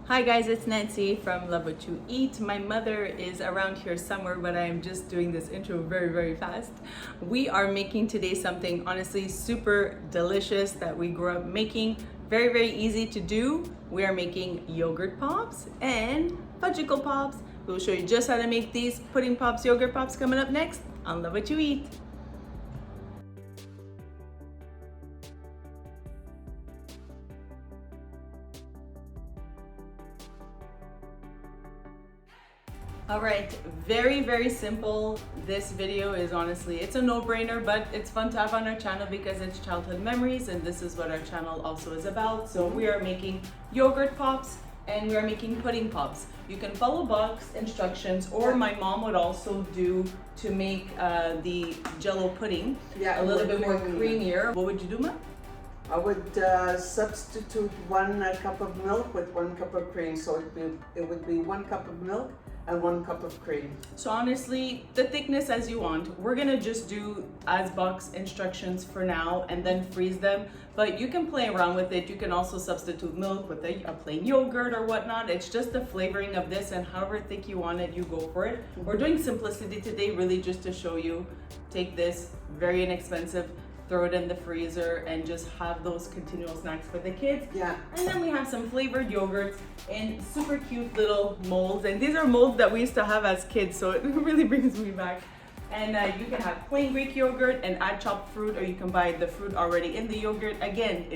Hi guys, it's Nancy from Love What You Eat. My mother is around here somewhere, but I am just doing this intro very fast. We are making today something honestly super delicious that we grew up making. Very easy to do. We are making yogurt pops and fudgicle pops. We'll show you just how to make these pudding pops, yogurt pops coming up next on Love What You Eat. All right, very simple. This video is honestly, it's a no-brainer, but it's fun to have on our channel because it's childhood memories, and this is what our channel also is about. So we are making yogurt pops and we are making pudding pops. You can follow box instructions, or my mom would also do to make the Jello pudding a little bit more creamier. What would you do, Ma? I would substitute 1 cup of milk with 1 cup of cream, so it would be 1 cup of milk and 1 cup of cream. So honestly, the thickness as you want. We're gonna just do as box instructions for now and then freeze them, but you can play around with it. You can also substitute milk with a plain yogurt or whatnot. It's just the flavoring of this, and however thick you want it, you go for it. We're doing simplicity today, really just to show you. Take this, very inexpensive, throw it in the freezer and just have those continual snacks for the kids. Yeah. And then we have some flavored yogurts in super cute little molds. And these are molds that we used to have as kids, so it really brings me back. And you can have plain Greek yogurt and add chopped fruit, or you can buy the fruit already in the yogurt. Again,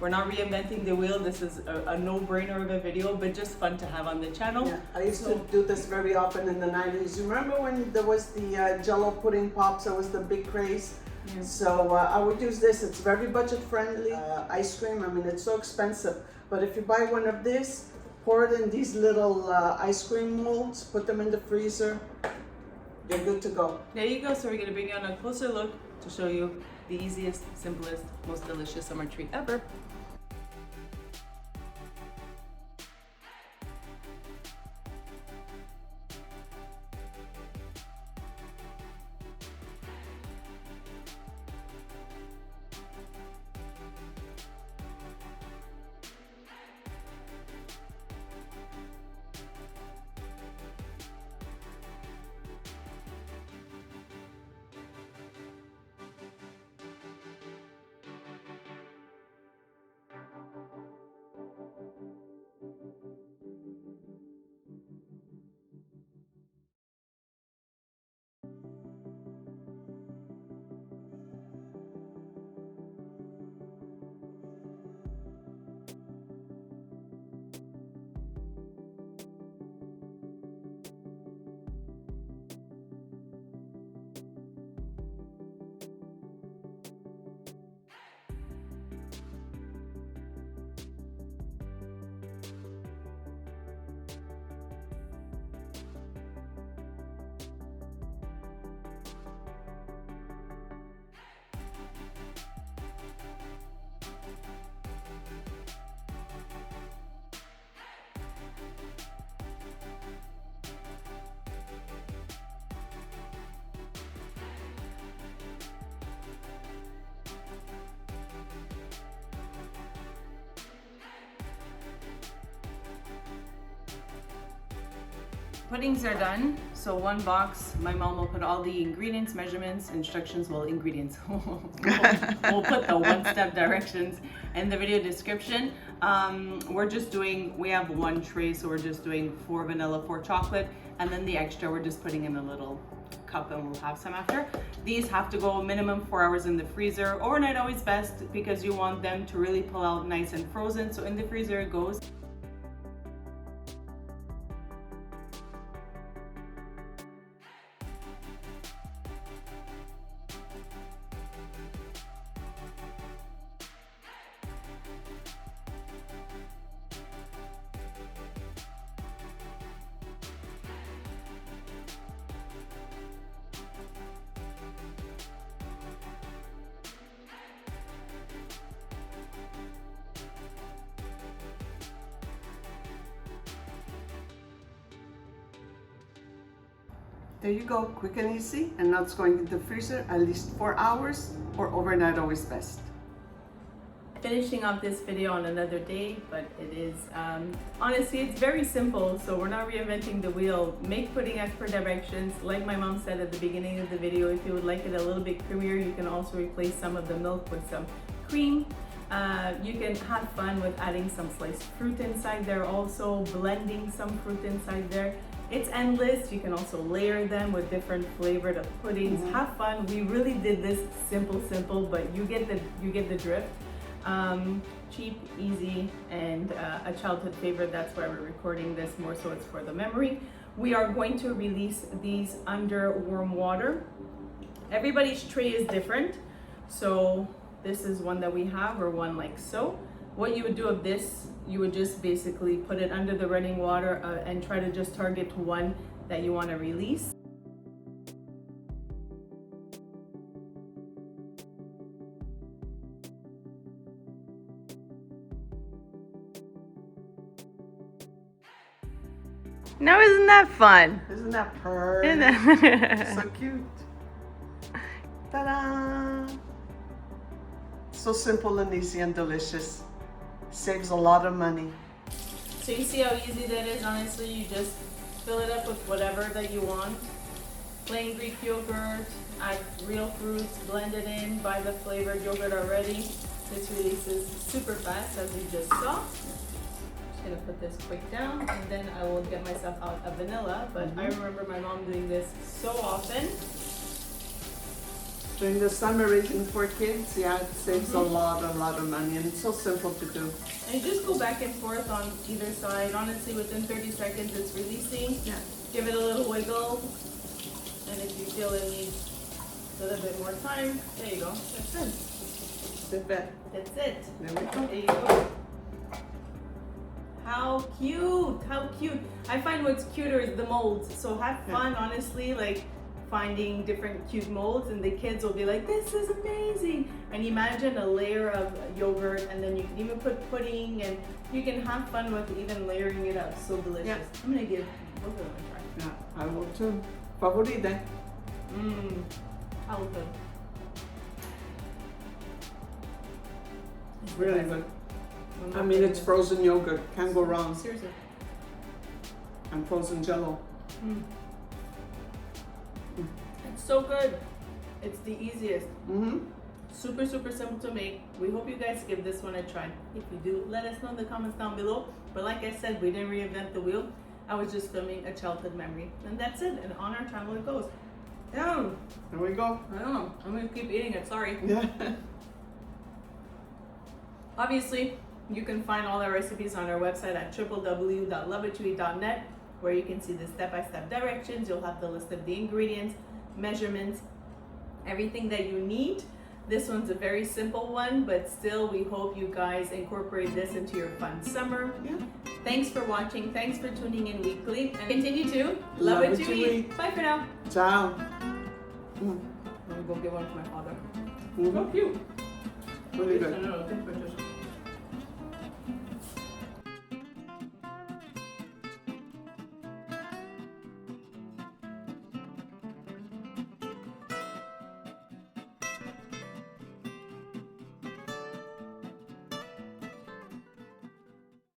we're not reinventing the wheel. This is a no-brainer of a video, but just fun to have on the channel. Yeah, I used to do this very often in the 90s. You remember when there was the Jello pudding pops? That was the big craze. Yeah. So I would use this. It's very budget friendly. Ice cream, I mean, it's so expensive, but if you buy one of this, pour it in these little ice cream molds, put them in the freezer, you're good to go. There you go. So we're gonna bring you on a closer look to show you the easiest, simplest, most delicious summer treat ever. Puddings are done. So 1 box, my mom will put all the ingredients, measurements, instructions, well, ingredients. We'll put the 1-step directions in the video description. We have 1 tray, so we're just doing 4 vanilla, 4 chocolate, and then the extra we're just putting in a little cup, and we'll have some after. These have to go minimum 4 hours in the freezer. Overnight always best, because you want them to really pull out nice and frozen. So in the freezer it goes. There you go, quick and easy, and now it's going in the freezer at least 4 hours, or overnight always best. finishing off this video on another day, but it is honestly it's very simple, so we're not reinventing the wheel. Make pudding as per directions. Like my mom said at the beginning of the video, if you would like it a little bit creamier, you can also replace some of the milk with some cream. You can have fun with adding some sliced fruit inside there, also blending some fruit inside there. It's endless. You can also layer them with different flavored puddings. Have fun. We really did this simple, but you get the drift. Cheap, easy, and a childhood favorite. That's why we're recording this, more so it's for the memory. We are going to release these under warm water. Everybody's tray is different, so this is one that we have, or one like so. What you would do of this, you would just basically put it under the running water and try to just target one that you want to release. Now isn't that fun? Isn't that pretty? So cute. Ta-da! So simple and easy and delicious. Saves a lot of money. So you see how easy that is? Honestly, you just fill it up with whatever that you want. Plain Greek yogurt, add real fruits, blend it in, buy the flavored yogurt already. This releases super fast, as you just saw. Just gonna put this quick down, and then I will get myself out a vanilla. But I remember my mom doing this so often. During the summer raising 4 kids, yeah, it saves a lot of money, and it's so simple to do. And you just go back and forth on either side. Honestly, within 30 seconds, it's releasing. Yeah. Give it a little wiggle. And if you feel it needs a little bit more time, there you go. That's it. That's it. There we go. There you go. How cute. How cute. I find what's cuter is the molds. So have fun, honestly, like finding different cute molds, and the kids will be like, this is amazing. And imagine a layer of yogurt, and then you can even put pudding, and you can have fun with even layering it up. So delicious. Yeah. I'm gonna give both of them a try. Yeah, I will too. Favorite. How good. It's really good. I mean, it's frozen yogurt. Can't go wrong. Seriously. And frozen jello. It's so good. It's the easiest. Super simple to make. We hope you guys give this one a try. If you do, let us know in the comments down below. But like I said, we didn't reinvent the wheel. I was just filming a childhood memory. And that's it. And on our channel it goes. Down. There we go. I don't know. I'm gonna keep eating it. Sorry. Yeah. Obviously, you can find all our recipes on our website at www.loveitoeat.net, where you can see the step-by-step directions. You'll have the list of the ingredients, measurements, everything that you need. This one's a very simple one, but still we hope you guys incorporate this into your fun summer. Yeah. Thanks for watching. Thanks for tuning in weekly. And continue to love what you eat. Bye for now. Ciao. I'm gonna go get one for my father. So cute. Really good. I don't know,